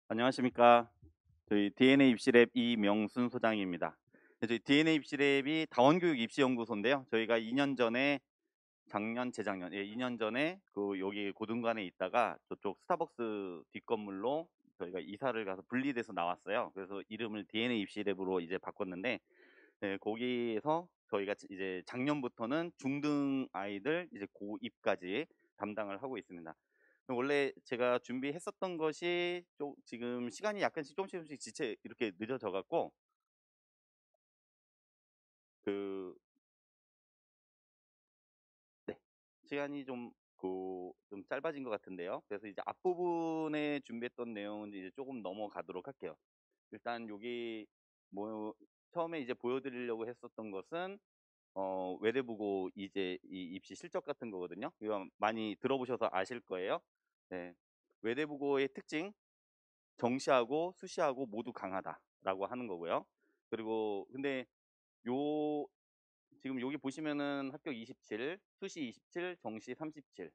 안녕하십니까. 저희 DNA 입시랩 이명순 소장입니다. 저희 DNA 입시랩이 다원교육 입시연구소인데요. 저희가 2년 전에 작년, 재작년, 2년 전에 여기 고등관에 있다가 저쪽 스타벅스 뒷건물로 저희가 이사를 가서 분리돼서 나왔어요. 그래서 이름을 DNA 입시랩으로 이제 바꿨는데, 거기에서 저희가 이제 작년부터는 중등 아이들 이제 고2까지 담당을 하고 있습니다. 원래 제가 준비했었던 것이 지금 시간이 약간씩 조금씩 지체 이렇게 늦어져 갖고 그 네. 시간이 좀 짧아진 것 같은데요. 그래서 이제 앞부분에 준비했던 내용은 이제 조금 넘어가도록 할게요. 일단 여기 뭐 처음에 이제 보여드리려고 했었던 것은 외대부고 이제 이 입시 실적 같은 거거든요. 이거 많이 들어보셔서 아실 거예요. 네. 외대부고의 특징, 정시하고 수시하고 모두 강하다라고 하는 거고요. 그리고 근데 요 지금 여기 보시면은 합격 27, 수시 27, 정시 37.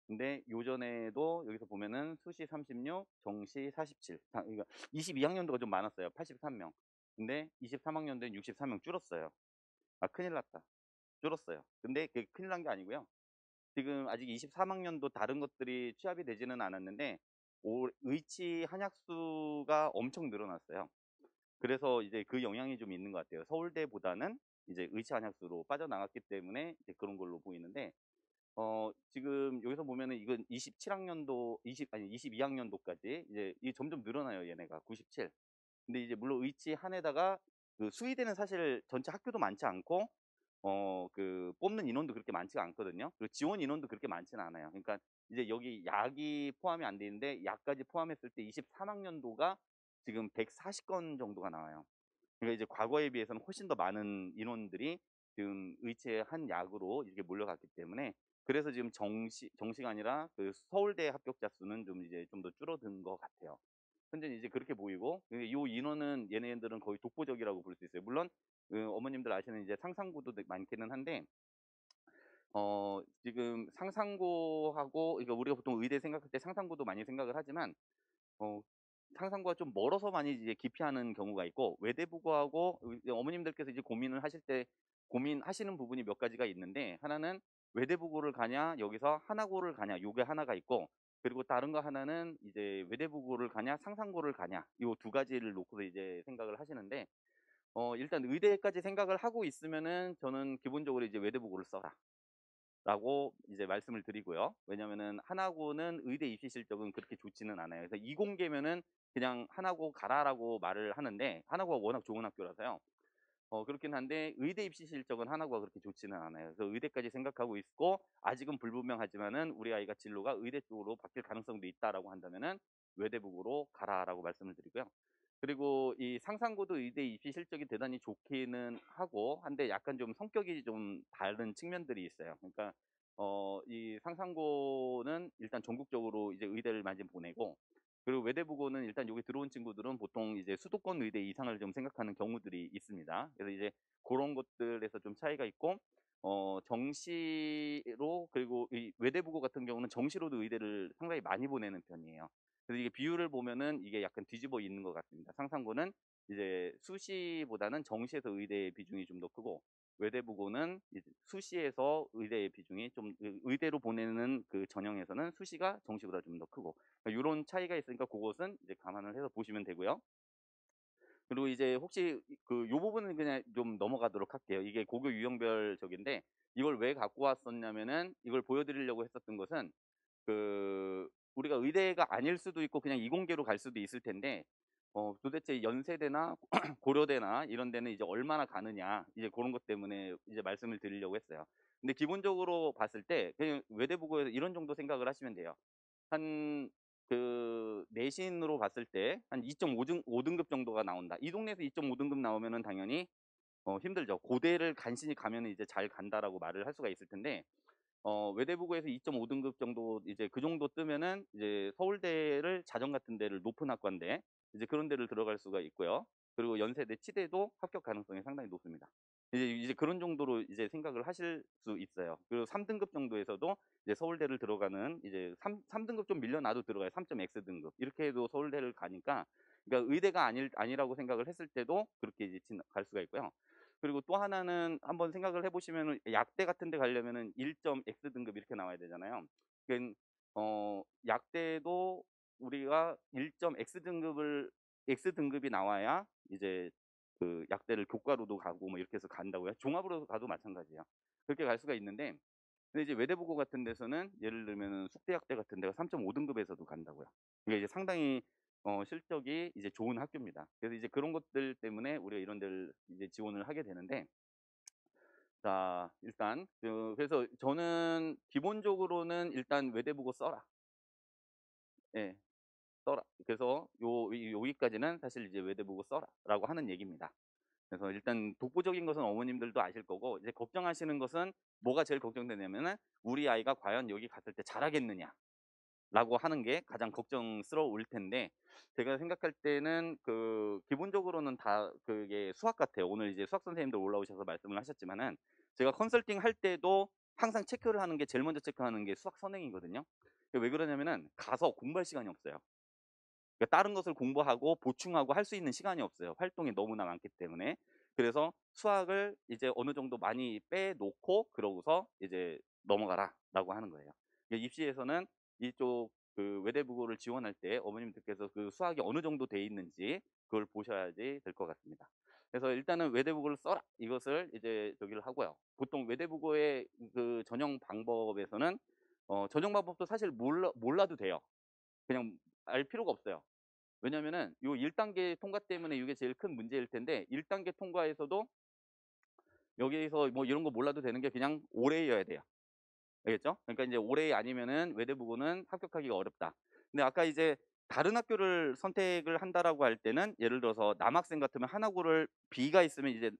근데 요전에도 여기서 보면은 수시 36, 정시 47. 그러니까 22학년도가 좀 많았어요. 83명. 근데 23학년도엔 63명 줄었어요. 아, 큰일 났다. 줄었어요. 근데 그게 큰일 난 게 아니고요. 지금 아직 23학년도 다른 것들이 취합이 되지는 않았는데 의치 한약수가 엄청 늘어났어요. 그래서 이제 그 영향이 좀 있는 것 같아요. 서울대보다는 이제 의치 한약수로 빠져나갔기 때문에 이제 그런 걸로 보이는데, 지금 여기서 보면은 이건 27학년도 20 아니 22학년도까지 이제 이 점점 늘어나요, 얘네가. 97. 근데 이제 물론 의치 한에다가 그 수의대는 사실 전체 학교도 많지 않고 뽑는 인원도 그렇게 많지가 않거든요. 그리고 지원 인원도 그렇게 많지는 않아요. 그러니까 이제 여기 약이 포함이 안 돼 있는데 약까지 포함했을 때 23학년도가 지금 140건 정도가 나와요. 그러니까 이제 과거에 비해서는 훨씬 더 많은 인원들이 지금 의체 한 약으로 이렇게 몰려갔기 때문에, 그래서 지금 정시가 아니라 그 서울대 합격자 수는 좀 이제 좀 더 줄어든 것 같아요. 현재는 이제 그렇게 보이고, 이 인원은 얘네들은 거의 독보적이라고 볼 수 있어요. 물론 어머님들 아시는 이제 상상고도 많기는 한데, 지금 상상고하고, 그러니까 우리가 보통 의대 생각할 때 상상고도 많이 생각을 하지만 어 상상고가 좀 멀어서 많이 이제 기피하는 경우가 있고, 외대부고하고 어머님들께서 이제 고민을 하실 때 고민하시는 부분이 몇 가지가 있는데, 하나는 외대부고를 가냐 여기서 하나고를 가냐, 요게 하나가 있고, 그리고 다른 거 하나는 이제 외대부고를 가냐 상상고를 가냐, 요 두 가지를 놓고서 이제 생각을 하시는데, 일단 의대까지 생각을 하고 있으면은 저는 기본적으로 이제 외대부고를 써라 라고 이제 말씀을 드리고요. 왜냐면은 하나고는 의대 입시 실적은 그렇게 좋지는 않아요. 그래서 이공계면은 그냥 하나고 가라라고 말을 하는데, 하나고가 워낙 좋은 학교라서요. 그렇긴 한데 의대 입시 실적은 하나고가 그렇게 좋지는 않아요. 그래서 의대까지 생각하고 있고, 아직은 불분명하지만은 우리 아이가 진로가 의대 쪽으로 바뀔 가능성도 있다라고 한다면은 외대북으로 가라라고 말씀을 드리고요. 그리고 이 상상고도 의대 입시 실적이 대단히 좋기는 하고 한데, 약간 좀 성격이 좀 다른 측면들이 있어요. 그러니까 이 상상고는 일단 전국적으로 이제 의대를 많이 보내고, 그리고 외대부고는 일단 여기 들어온 친구들은 보통 이제 수도권 의대 이상을 좀 생각하는 경우들이 있습니다. 그래서 이제 그런 것들에서 좀 차이가 있고, 정시로, 그리고 이 외대부고 같은 경우는 정시로도 의대를 상당히 많이 보내는 편이에요. 그래서 이게 비율을 보면은 이게 약간 뒤집어 있는 것 같습니다. 상상고는 이제 수시보다는 정시에서 의대의 비중이 좀 더 크고, 외대부고는 이제 수시에서 의대의 비중이 좀, 의대로 보내는 그 전형에서는 수시가 정시보다 좀 더 크고, 요런 차이가 있으니까 그것은 이제 감안을 해서 보시면 되고요. 그리고 이제 혹시 요 부분은 그냥 좀 넘어가도록 할게요. 이게 고교 유형별 적인데, 이걸 왜 갖고 왔었냐면은, 이걸 보여드리려고 했었던 것은 우리가 의대가 아닐 수도 있고 그냥 이공계로 갈 수도 있을 텐데, 도대체 연세대나 고려대나 이런 데는 이제 얼마나 가느냐, 이제 그런 것 때문에 이제 말씀을 드리려고 했어요. 근데 기본적으로 봤을 때 그냥 외대부고에서 이런 정도 생각을 하시면 돼요. 한 내신으로 봤을 때 한 2.5등급 정도가 나온다. 이 동네에서 2.5등급 나오면은 당연히 힘들죠. 고대를 간신히 가면은 이제 잘 간다라고 말을 할 수가 있을 텐데, 외대부고에서 2.5등급 정도, 이제 그 정도 뜨면은 이제 서울대를 자정 같은 데를, 높은 학과인데 이제 그런 데를 들어갈 수가 있고요. 그리고 연세대, 치대도 합격 가능성이 상당히 높습니다. 이제 그런 정도로 이제 생각을 하실 수 있어요. 그리고 3등급 정도에서도 이제 서울대를 들어가는, 이제 3등급 좀 밀려나도 들어가요. 3.X 등급. 이렇게 해도 서울대를 가니까 그러니까 의대가 아니라고 생각을 했을 때도 그렇게 이제 갈 수가 있고요. 그리고 또 하나는 한번 생각을 해 보시면은 약대 같은 데 가려면은 1점 X 등급 이렇게 나와야 되잖아요. 그러니깐 약대도 우리가 1점 X 등급이 나와야 이제 그 약대를 교과로도 가고 뭐 이렇게 해서 간다고요. 종합으로 가도 마찬가지예요. 그렇게 갈 수가 있는데 근데 이제 외대부고 같은 데서는 예를 들면은 숙대약대 같은 데가 3.5 등급에서도 간다고요. 그게 이제 상당히 실적이 이제 좋은 학교입니다. 그래서 이제 그런 것들 때문에 우리가 이런 데를 이제 지원을 하게 되는데 자 일단 그래서 저는 기본적으로는 일단 외대부고 써라. 예. 써라. 그래서 여기까지는 사실 이제 외대부고 써라라고 하는 얘기입니다. 그래서 일단 독보적인 것은 어머님들도 아실 거고 이제 걱정하시는 것은 뭐가 제일 걱정되냐면은 '우리 아이가 과연 여기 갔을 때 잘하겠느냐.'라고 하는 게 가장 걱정스러울 텐데 제가 생각할 때는 기본적으로는 다 그게 수학 같아요. 오늘 이제 수학 선생님들 올라오셔서 말씀을 하셨지만은 제가 컨설팅 할 때도 항상 체크를 하는 게 제일 먼저 체크하는 게 수학 선행이거든요. 왜 그러냐면은 가서 공부할 시간이 없어요. 그러니까 다른 것을 공부하고 보충하고 할 수 있는 시간이 없어요. 활동이 너무나 많기 때문에. 그래서 수학을 이제 어느 정도 많이 빼놓고 그러고서 이제 "넘어가라."라고 하는 거예요. 입시에서는 이쪽 외대부고를 지원할 때 어머님들께서 그 수학이 어느 정도 돼 있는지 그걸 보셔야지 될 것 같습니다. 그래서 일단은 "외대부고를 써라." 이것을 이제 저기를 하고요. 보통 외대부고의 전형 방법에서는 전형 방법도 사실 몰라도 돼요. 그냥 알 필요가 없어요. 왜냐면은 요 1 단계 통과 때문에 이게 제일 큰 문제일 텐데 1 단계 통과에서도 여기에서 뭐 이런 거 몰라도 되는 게 그냥 올해여야 돼요. 알겠죠? 그러니까 인제 올해 아니면은 외대부고는 합격하기가 어렵다. 근데 아까 이제 다른 학교를 선택을 한다라고 할 때는 예를 들어서 남학생 같으면 하나고를 B가 있으면 이제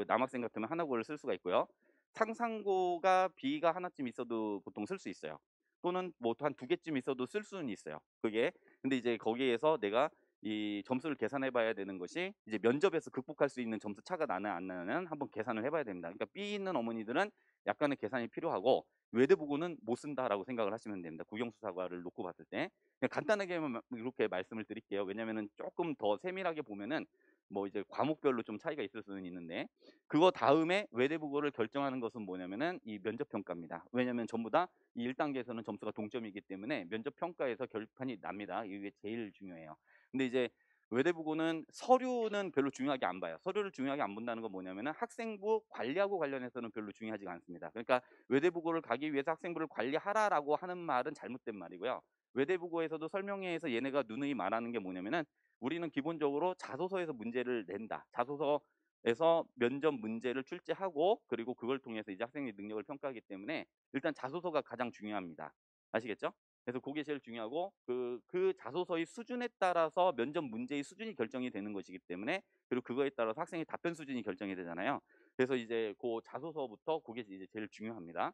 남학생 같으면 하나고를 쓸 수가 있고요. 상상고가 B가 하나쯤 있어도 보통 쓸 수 있어요. 또는 뭐 한 2 개쯤 있어도 쓸 수는 있어요. 그게 근데 이제 거기에서 내가 이 점수를 계산해 봐야 되는 것이 이제 면접에서 극복할 수 있는 점수 차가 나나 안 나는 한번 계산을 해 봐야 됩니다. 그러니까 B 있는 어머니들은 약간의 계산이 필요하고 외대부고는 못 쓴다라고 생각을 하시면 됩니다. 국영수사과를 놓고 봤을 때. 그냥 간단하게만 이렇게 말씀을 드릴게요. 왜냐면은 쪼끔 더 세밀하게 보면은 뭐 이제 과목별로 좀 차이가 있을 수는 있는데 그거 다음에 외대부고를 결정하는 것은 뭐냐면은 이 면접 평가입니다. 왜냐면 전부 다 이 1 단계에서는 점수가 동점이기 때문에 면접 평가에서 결판이 납니다. 이게 제일 중요해요. 근데 이제 외대부고는 서류는 별로 중요하게 안 봐요. 서류를 중요하게 안 본다는 건 뭐냐면은 학생부 관리하고 관련해서는 별로 중요하지가 않습니다. 그러니까 외대부고를 가기 위해서 학생부를 관리하라라고 하는 말은 잘못된 말이고요. 외대부고에서도 설명회에서 얘네가 누누이 말하는 게 뭐냐면은 우리는 기본적으로 자소서에서 문제를 낸다. 자소서에서 면접 문제를 출제하고 그리고 그걸 통해서 이제 학생의 능력을 평가하기 때문에 일단 자소서가 가장 중요합니다. 아시겠죠? 그래서 고게 제일 중요하고 그 자소서의 수준에 따라서 면접 문제의 수준이 결정이 되는 것이기 때문에 그리고 그거에 따라서 학생의 답변 수준이 결정이 되잖아요. 그래서 이제 고 자소서부터 고게 이제 제일 중요합니다.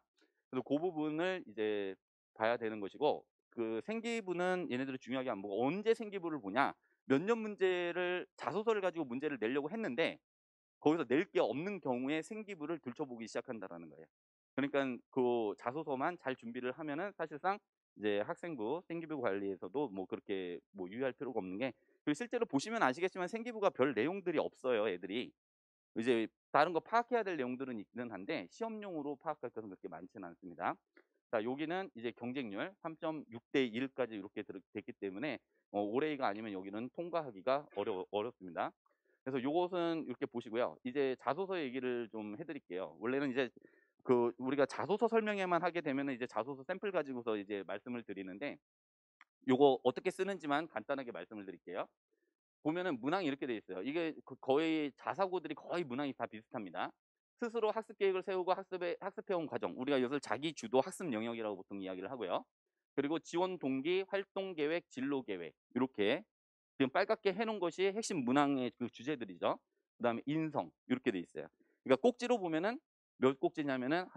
그래서 고 부분을 이제 봐야 되는 것이고 생기부는 얘네들이 중요하게 안 보고 언제 생기부를 보냐? 면접 문제를 자소서를 가지고 문제를 내려고 했는데 거기서 낼 게 없는 경우에 생기부를 들춰보기 시작한다라는 거예요. 그러니깐 그 자소서만 잘 준비를 하면은 사실상 이제 학생부 생기부 관리에서도 뭐 그렇게 뭐 유의할 필요가 없는 게 실제로 보시면 아시겠지만 생기부가 별 내용들이 없어요, 애들이. 이제 다른 거 파악해야 될 내용들은 있기는 한데 시험용으로 파악할 것은 그렇게 많지는 않습니다. 자 여기는 이제 경쟁률 3.6 대 1 까지 이렇게 됐기 때문에 올해가 아니면 여기는 통과하기가 어렵습니다. 그래서 요것은 이렇게 보시고요. 이제 자소서 얘기를 좀 해 드릴게요. 원래는 이제 우리가 자소서 설명회만 하게 되면은 이제 자소서 샘플 가지고서 이제 말씀을 드리는데 요거 어떻게 쓰는지만 간단하게 말씀을 드릴게요. 보면은 문항이 이렇게 돼 있어요. 이게 거의 자사고들이 거의 문항이 다 비슷합니다. 스스로 학습 계획을 세우고 학습해 온 과정. 우리가 이것을 자기 주도 학습 영역이라고 보통 이야기를 하고요. 그리고 지원 동기, 활동 계획, 진로 계획. 요렇게 지금 빨갛게 해 놓은 것이 핵심 문항의 주제들이죠. 그다음에 인성 요렇게 돼 있어요. 그러니까 꼭지로 보면은 몇 꼭지냐면은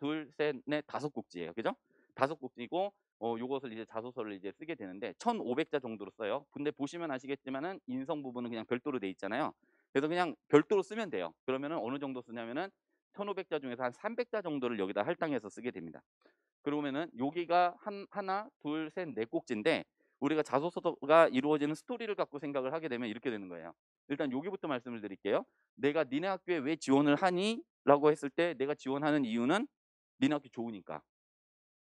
1, 2, 3, 4, 5 꼭지예요. 그죠? 5 꼭지고 요것을 이제 자소서를 이제 쓰게 되는데 1,500자 정도로 써요. 근데 보시면 아시겠지만은 인성 부분은 그냥 별도로 돼 있잖아요. 그래서 그냥 별도로 쓰면 돼요. 그러면은 어느 정도 쓰냐면은 1,500자 중에서 한 300자 정도를 여기다 할당해서 쓰게 됩니다. 그러면은 여기가 하나, 둘, 셋, 네 꼭지인데 우리가 자소서가 이루어지는 스토리를 갖고 생각을 하게 되면 이렇게 되는 거예요. 일단 여기부터 말씀을 드릴게요. "내가 니네 학교에 왜 지원을 하니?" 라고 했을 때 내가 지원하는 이유는 니네 학교 좋으니까.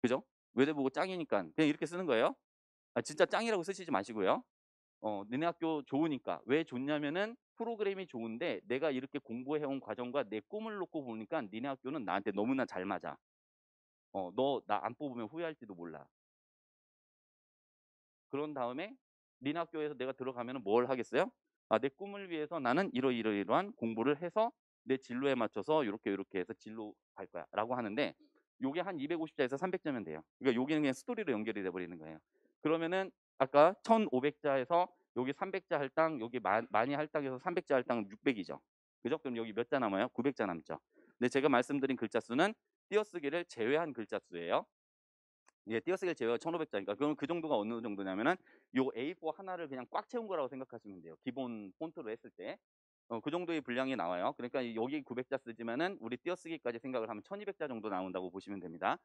그죠? 외대보고 짱이니까. 그냥 이렇게 쓰는 거예요. 아 진짜 짱이라고 쓰시지 마시고요. "니네 학교 좋으니까." 왜 좋냐면은 프로그램이 좋은데 내가 이렇게 공부해 온 과정과 내 꿈을 놓고 보니까 니네 학교는 나한테 너무나 잘 맞아. 너 나 안 뽑으면 후회할지도 몰라. 그런 다음에 니네 학교에서 내가 들어가면은 뭘 하겠어요? 아 내 꿈을 위해서 나는 이러이러이러한 공부를 해서 내 진로에 맞춰서 요렇게 요렇게 해서 진로 갈 거야라고 하는데 요게 한 250 자에서 300 자면 돼요. 그러니까 여기는 그냥 스토리로 연결이 돼 버리는 거예요. 그러면은 아까 1,500 자에서 여기 300자 할당, 여기 많이 할당해서 300자 할당 600 이죠. 그죠? 그럼 여기 몇 자 남아요? 900자 남죠. 근데 제가 말씀드린 글자 수는 띄어쓰기를 제외한 글자 수예요. 예, 띄어쓰기를 제외하고 1,500 자니까 그럼 그 정도가 어느 정도냐면은 요 A4 하나를 그냥 꽉 채운 거라고 생각하시면 돼요. 기본 폰트로 했을 때. 그 정도의 분량이 나와요. 그러니까 여기 900자 쓰지만은 우리 띄어쓰기까지 생각을 하면 1,200자 정도 나온다고 보시면 됩니다.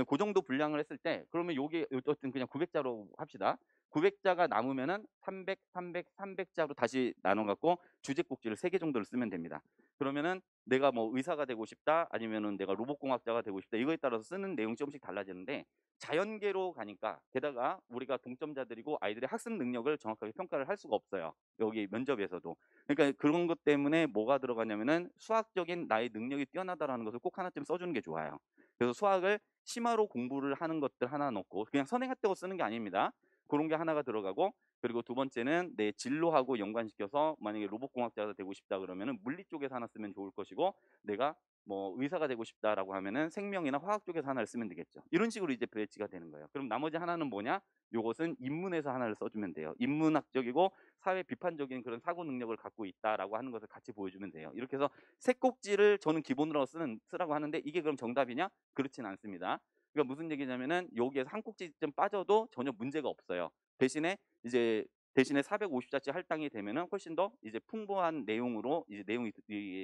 그 정도 분량을 했을 때 그러면 요게 어쨌든 그냥 900 자로 합시다. 900 자가 남으면은 300, 300, 300 자로 다시 나눠 갖고 주제 꼭지를 3개 정도를 쓰면 됩니다. 그러면은 내가 뭐 의사가 되고 싶다 아니면은 내가 로봇공학자가 되고 싶다 이거에 따라서 쓰는 내용이 조금씩 달라지는데 자연계로 가니까 게다가 우리가 동점자들이고 아이들의 학습 능력을 정확하게 평가를 할 수가 없어요. 여기 면접에서도. 그러니까 그런 것 때문에 뭐가 들어가냐면은 수학적인 나의 능력이 뛰어나다라는 것을 꼭 하나쯤 써주는 게 좋아요. 그래서 수학을 심화로 공부를 하는 것들 하나 넣고 그냥 선행했다고 쓰는 게 아닙니다. 그런 게 하나가 들어가고 그리고 두 번째는 내 진로하고 연관시켜서 만약에 로봇공학자가 되고 싶다 그러면은 물리 쪽에서 하나 쓰면 좋을 것이고 내가 뭐 의사가 되고 싶다라고 하면은 생명이나 화학 쪽에서 하나를 쓰면 되겠죠. 이런 식으로 이제 배치가 되는 거예요. 그럼 나머지 하나는 뭐냐? 요것은 인문에서 하나를 써주면 돼요. 인문학적이고 사회 비판적인 그런 사고 능력을 갖고 있다라고 하는 것을 같이 보여주면 돼요. 이렇게 해서 세 꼭지를 저는 기본으로 쓰라고 하는데 이게 그럼 정답이냐? 그렇진 않습니다. 그러니까 무슨 얘기냐면은 여기에서 한 꼭지쯤 빠져도 전혀 문제가 없어요. 대신에 이제 대신에 450자치 할당이 되면은 훨씬 더 이제 풍부한 내용으로 이제 내용이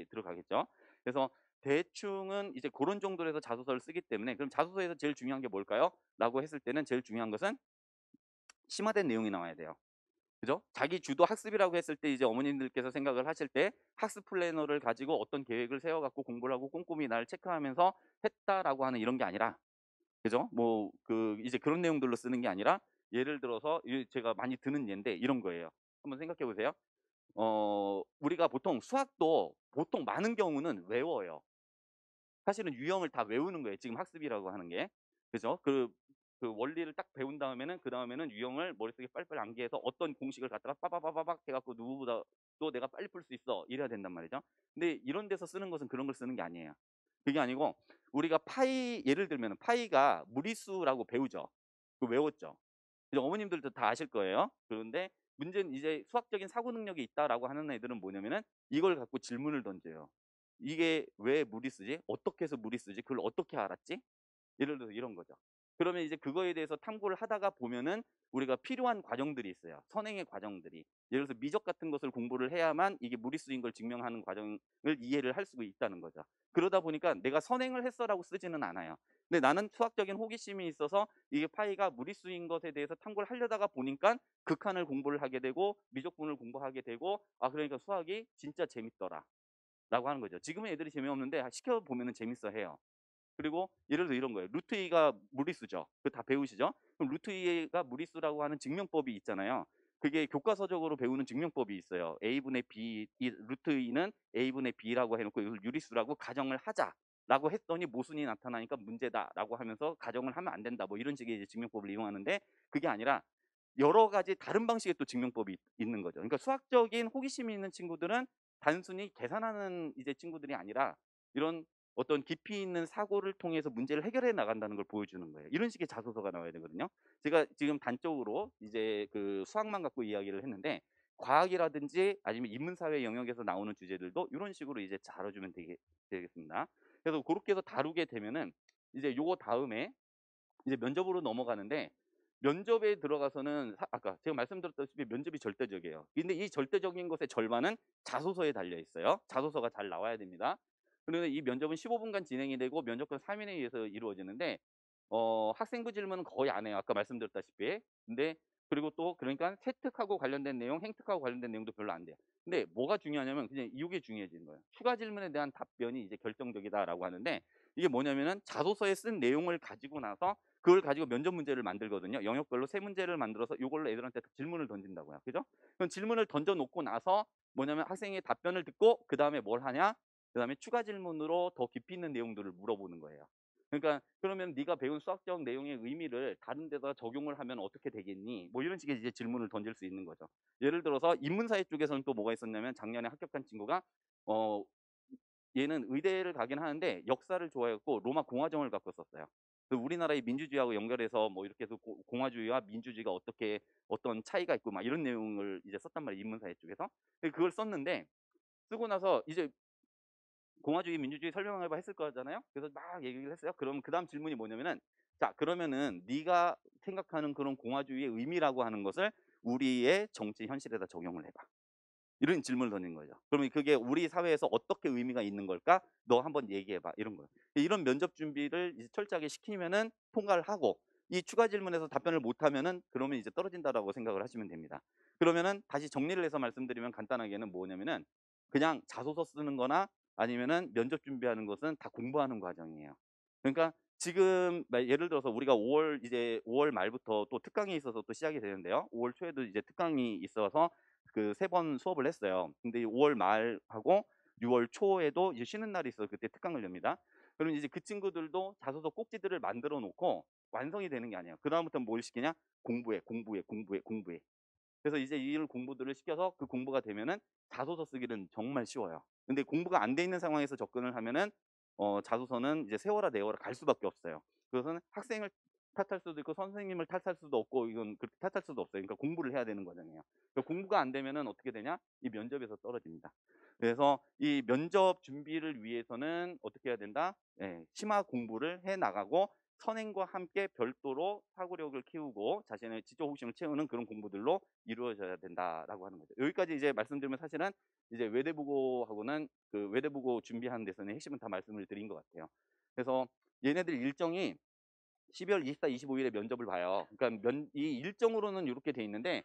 들어가겠죠. 그래서 대충은 이제 그런 정도로 해서 자소서를 쓰기 때문에 그럼 자소서에서 제일 중요한 게 뭘까요? 라고 했을 때는 제일 중요한 것은 심화된 내용이 나와야 돼요. 그죠? 자기 주도 학습이라고 했을 때 이제 어머님들께서 생각을 하실 때 학습 플래너를 가지고 어떤 계획을 세워 갖고 공부를 하고 꼼꼼히 날 체크하면서 했다라고 하는 이런 게 아니라 그죠? 뭐 그 이제 그런 내용들로 쓰는 게 아니라 예를 들어서 제가 많이 드는 예인데 이런 거예요. 한번 생각해 보세요. 우리가 보통 수학도 보통 많은 경우는 외워요. 사실은 유형을 다 외우는 거예요. 지금 학습이라고 하는 게. 그죠? 그 원리를 딱 배운 다음에는 그다음에는 유형을 머릿속에 빨리빨리 암기해서 어떤 공식을 갖다가 빠바바바박 해 갖고 누구보다도 내가 빨리 풀 수 있어. 이래야 된단 말이죠. 근데 이런 데서 쓰는 것은 그런 걸 쓰는 게 아니에요. 그게 아니고 우리가 파이 예를 들면은 파이가 무리수라고 배우죠. 그 외웠죠. 이제 어머님들도 다 아실 거예요. 그런데 문제는 이제 수학적인 사고 능력이 있다라고 하는 애들은 뭐냐면은 이걸 갖고 질문을 던져요. "이게 왜 무리수지? 어떻게 해서 무리수지? 그걸 어떻게 알았지?" 예를 들어서 이런 거죠. 그러면 이제 그거에 대해서 탐구를 하다가 보면은 우리가 필요한 과정들이 있어요. 선행의 과정들이. 예를 들어서 미적 같은 것을 공부를 해야만 이게 무리수인 걸 증명하는 과정을 이해를 할 수가 있다는 거죠. 그러다 보니까 내가 "선행을 했어."라고 쓰지는 않아요. 근데 나는 수학적인 호기심이 있어서 이게 파이가 무리수인 것에 대해서 탐구를 하려다가 보니까 극한을 공부를 하게 되고 미적분을 공부하게 되고 '아 그러니까 수학이 진짜 재밌더라.'라고 하는 거죠. 지금은 애들이 재미없는데 시켜 보면은 재밌어 해요. 그리고 예를 들어 이런 거예요. 루트 2가 무리수죠. 그거 다 배우시죠? 그럼 루트 2가 무리수라고 하는 증명법이 있잖아요. 그게 교과서적으로 배우는 증명법이 있어요. a분의 b 이 루트 2는 a분의 b라고 해 놓고 이걸 유리수라고 가정을 하자라고 했더니 모순이 나타나니까 문제다라고 하면서 가정을 하면 안 된다. 뭐 이런 식의 이제 증명법을 이용하는데 그게 아니라 여러 가지 다른 방식의 또 증명법이 있는 거죠. 그러니까 수학적인 호기심이 있는 친구들은 단순히 계산하는 이제 친구들이 아니라 이런 어떤 깊이 있는 사고를 통해서 문제를 해결해 나간다는 걸 보여주는 거예요. 이런 식의 자소서가 나와야 되거든요. 제가 지금 단적으로 이제 그 수학만 갖고 이야기를 했는데 과학이라든지 아니면 인문사회 영역에서 나오는 주제들도 이런 식으로 이제 다뤄주면 되겠습니다. 그래서 그렇게 해서 다루게 되면은 이제 요거 다음에 이제 면접으로 넘어가는데 면접에 들어가서는 아까 제가 말씀드렸다시피 면접이 절대적이에요. 근데 이 절대적인 것의 절반은 자소서에 달려 있어요. 자소서가 잘 나와야 됩니다. 그런데 이 면접은 15 분간 진행이 되고 면접관 3 인에 의해서 이루어지는데 학생부 질문은 거의 안 해요. 아까 말씀드렸다시피. 근데 그리고 또 그러니까 채특하고 관련된 내용, 행특하고 관련된 내용도 별로 안 돼요. 근데 뭐가 중요하냐면 그냥 이게 중요해지는 거예요. 추가 질문에 대한 답변이 이제 결정적이다라고 하는데 이게 뭐냐면은 자소서에 쓴 내용을 가지고 나서 그걸 가지고 면접 문제를 만들거든요. 영역별로 세 문제를 만들어서 요걸로 애들한테 질문을 던진다고요. 그죠? 그럼 질문을 던져 놓고 나서 뭐냐면 학생의 답변을 듣고 그다음에 뭘 하냐? 그다음에 추가 질문으로 더 깊이 있는 내용들을 물어보는 거예요. 그러니까 그러면 네가 배운 수학적 내용의 의미를 다른 데다 적용을 하면 어떻게 되겠니? 뭐 이런 식의 이제 질문을 던질 수 있는 거죠. 예를 들어서 인문사회 쪽에서는 또 뭐가 있었냐면 작년에 합격한 친구가 어 얘는 의대를 가긴 하는데 역사를 좋아했고 로마 공화정을 갖고 썼어요. 그 우리나라의 민주주의하고 연결해서 뭐 이렇게 해서 공화주의와 민주주의가 어떻게 어떤 차이가 있고 막 이런 내용을 이제 썼단 말이에요. 인문사회 쪽에서. 그걸 썼는데 쓰고 나서 이제 공화주의, 민주주의 설명해봐 했을 거잖아요. 그래서 막 얘기를 했어요. 그럼 그다음 질문이 뭐냐면은 자 그러면은 네가 생각하는 그런 공화주의의 의미라고 하는 것을 우리의 정치 현실에다 적용을 해봐. 이런 질문을 던진 거죠. 그러면 그게 우리 사회에서 어떻게 의미가 있는 걸까? 너 한번 얘기해봐. 이런 거예요. 이런 면접 준비를 이제 철저하게 시키면은 통과를 하고 이 추가 질문에서 답변을 못하면은 그러면 이제 떨어진다라고 생각을 하시면 됩니다. 그러면은 다시 정리를 해서 말씀드리면 간단하게는 뭐냐면은 그냥 자소서 쓰는 거나 아니면은 면접 준비하는 것은 다 공부하는 과정이에요. 그러니까 지금 예를 들어서 우리가 5월 이제 5월 말부터 또 특강이 있어서 또 시작이 되는데요. 5월 초에도 이제 특강이 있어서 그 3번 수업을 했어요. 근데 5월 말하고 6월 초에도 이제 쉬는 날이 있어서 그때 특강을 엽니다. 그러면 이제 그 친구들도 자소서 꼭지들을 만들어 놓고 완성이 되는 게 아니에요. 그다음부터는 뭘 시키냐? 공부해, 공부해, 공부해, 공부해. 그래서 이제 이런 공부들을 시켜서 그 공부가 되면은 자소서 쓰기는 정말 쉬워요. 근데 공부가 안 돼 있는 상황에서 접근을 하면은 자소서는 이제 세워라 내워라 갈 수밖에 없어요. 그것은 학생을 탓할 수도 있고 선생님을 탓할 수도 없고 이건 그렇게 탓할 수도 없어요. 그러니까 공부를 해야 되는 거잖아요. 그러니까 공부가 안 되면은 어떻게 되냐? 이 면접에서 떨어집니다. 그래서 이 면접 준비를 위해서는 어떻게 해야 된다? 예, 심화 공부를 해 나가고 선행과 함께 별도로 사고력을 키우고 자신의 지적 호기심을 채우는 그런 공부들로 이루어져야 된다라고 하는 거죠. 여기까지 이제 말씀드리면 사실은 이제 외대부고하고는 그 외대부고 준비하는 데서는 핵심은 다 말씀을 드린 것 같아요. 그래서 얘네들 일정이 12월 24, 25일에 면접을 봐요. 그러니까 이 일정으로는 이렇게 돼 있는데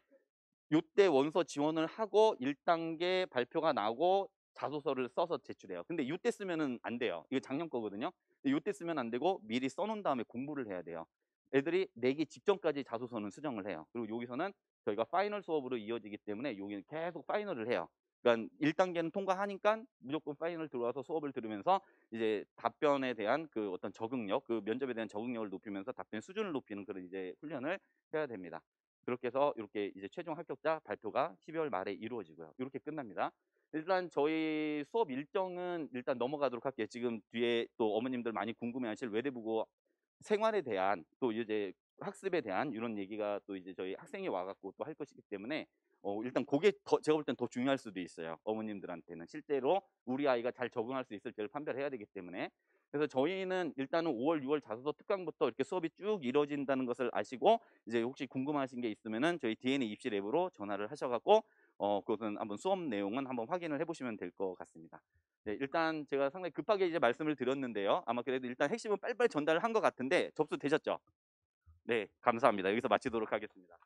요때 원서 지원을 하고 1단계 발표가 나고 자소서를 써서 제출해요. 근데 요때 쓰면은 안 돼요. 이거 작년 거거든요. 요때 쓰면 안 되고 미리 써놓은 다음에 공부를 해야 돼요. 애들이 내기 직전까지 자소서는 수정을 해요. 그리고 여기서는 저희가 파이널 수업으로 이어지기 때문에 여기는 계속 파이널을 해요. 그러니까 1단계는 통과하니까 무조건 파이널 들어와서 수업을 들으면서 이제 답변에 대한 그 어떤 적응력, 그 면접에 대한 적응력을 높이면서 답변 수준을 높이는 그런 이제 훈련을 해야 됩니다. 그렇게 해서 이렇게 이제 최종 합격자 발표가 12월 말에 이루어지고요. 이렇게 끝납니다. 일단 저희 수업 일정은 일단 넘어가도록 할게요. 지금 뒤에 또 어머님들 많이 궁금해하실 외대부고 생활에 대한 또 이제 학습에 대한 이런 얘기가 또 이제 저희 학생이 와갖고 또 할 것이기 때문에 일단 그게 더 제가 볼 땐 더 중요할 수도 있어요. 어머님들한테는 실제로 우리 아이가 잘 적응할 수 있을지를 판별해야 되기 때문에. 그래서 저희는 일단은 5월, 6월 자소서 특강부터 이렇게 수업이 쭉 이루어진다는 것을 아시고 이제 혹시 궁금하신 게 있으면은 저희 DNA 입시 랩으로 전화를 하셔갖고 그것은 한번 수업 내용은 한번 확인을 해보시면 될 것 같습니다. 네, 일단 제가 상당히 급하게 이제 말씀을 드렸는데요. 아마 그래도 일단 핵심은 빨리빨리 전달을 한 것 같은데 접수되셨죠? 네, 감사합니다. 여기서 마치도록 하겠습니다.